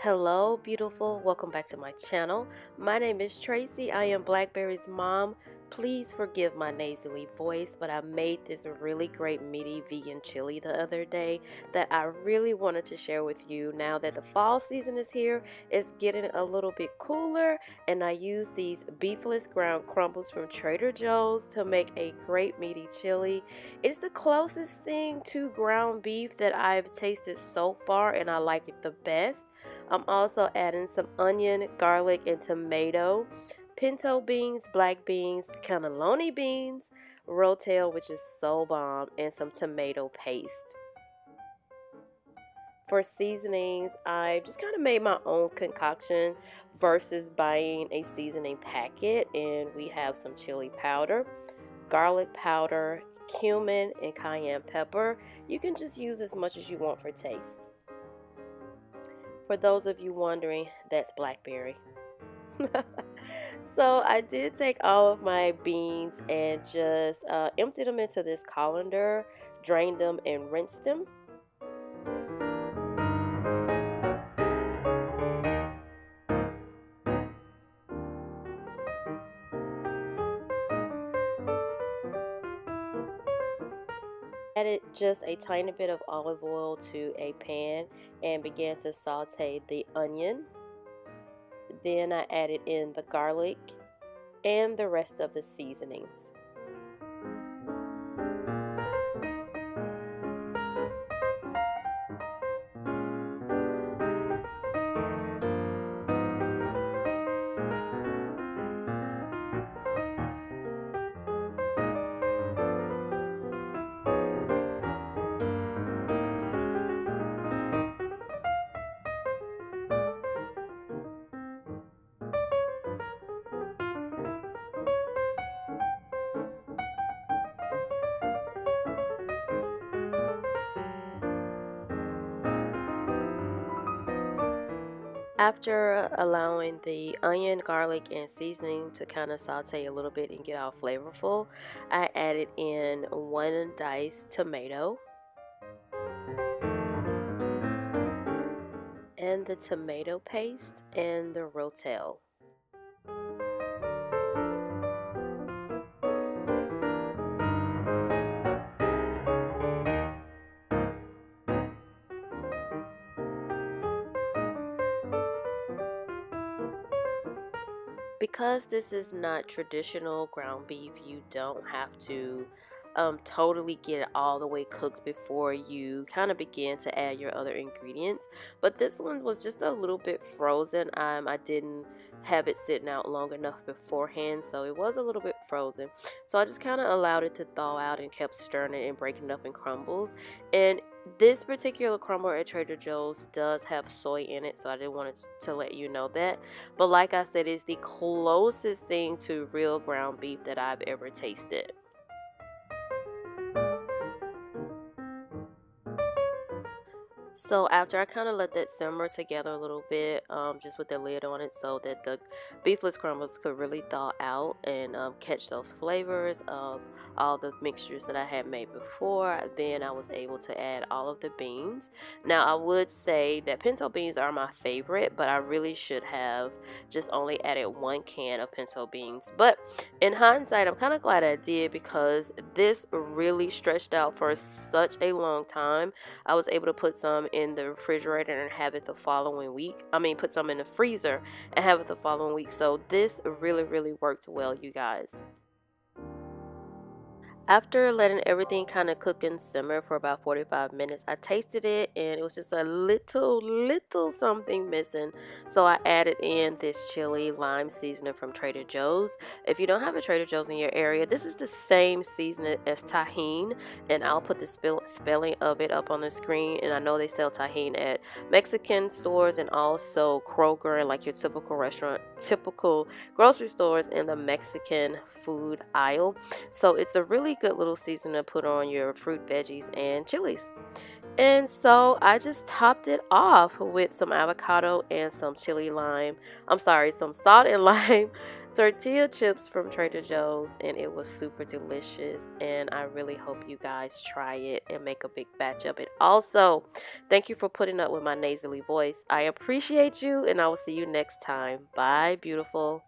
Hello, beautiful. Welcome back to my channel. My name is Tracy. I am Blackberry's mom. Please forgive my nasally voice, but I made this really great meaty vegan chili the other day that I really wanted to share with you. Now that the fall season is here, it's getting a little bit cooler, and I use these beefless ground crumbles from Trader Joe's to make a great meaty chili. It's the closest thing to ground beef that I've tasted so far, and I like it the best. I'm also adding some onion, garlic, and tomato, pinto beans, black beans, cannelloni beans, rotel, which is so bomb, and some tomato paste. For seasonings, I just kind of made my own concoction versus buying a seasoning packet, and we have some chili powder, garlic powder, cumin, and cayenne pepper. You can just use as much as you want for taste. For those of you wondering, that's Blackberry. So I did take all of my beans and just emptied them into this colander, drained them and rinsed them. Added just a tiny bit of olive oil to a pan and began to saute the onion. Then I added in the garlic and the rest of the seasonings. After allowing the onion, garlic, and seasoning to kind of saute a little bit and get all flavorful, I added in one diced tomato and the tomato paste and the rotel. Because this is not traditional ground beef, you don't have to totally get it all the way cooked before you kind of begin to add your other ingredients. But this one was just a little bit frozen. I didn't have it sitting out long enough beforehand, so it was a little bit frozen. So I just kind of allowed it to thaw out and kept stirring it and breaking it up in crumbles. And this particular crumble at Trader Joe's does have soy in it, so I did want to let you know that. But like I said, it's the closest thing to real ground beef that I've ever tasted. So after I kind of let that simmer together a little bit, just with the lid on it so that the beefless crumbles could really thaw out and catch those flavors of all the mixtures that I had made before, then I was able to add all of the beans. Now I would say that pinto beans are my favorite, but I really should have just only added 1 can of pinto beans. But in hindsight, I'm kind of glad I did because this really stretched out for such a long time. I was able to put some in the refrigerator and have it the following week. Put some in the freezer and have it the following week. So this really worked well, you guys. After letting everything kind of cook and simmer for about 45 minutes, I tasted it and it was just a little something missing. So I added in this chili lime seasoning from Trader Joe's. If you don't have a Trader Joe's in your area, this is the same seasoning as tahini, and I'll put the spelling of it up on the screen. And I know they sell tahini at Mexican stores and also Kroger and like your typical grocery stores in the Mexican food aisle. So it's a really good little seasoning to put on your fruit, veggies, and chilies. And so I just topped it off with some avocado and some some salt and lime tortilla chips from Trader Joe's, and it was super delicious, and I really hope you guys try it and make a big batch of it. Also, thank you for putting up with my nasally voice. I appreciate you, and I will see you next time. Bye, beautiful.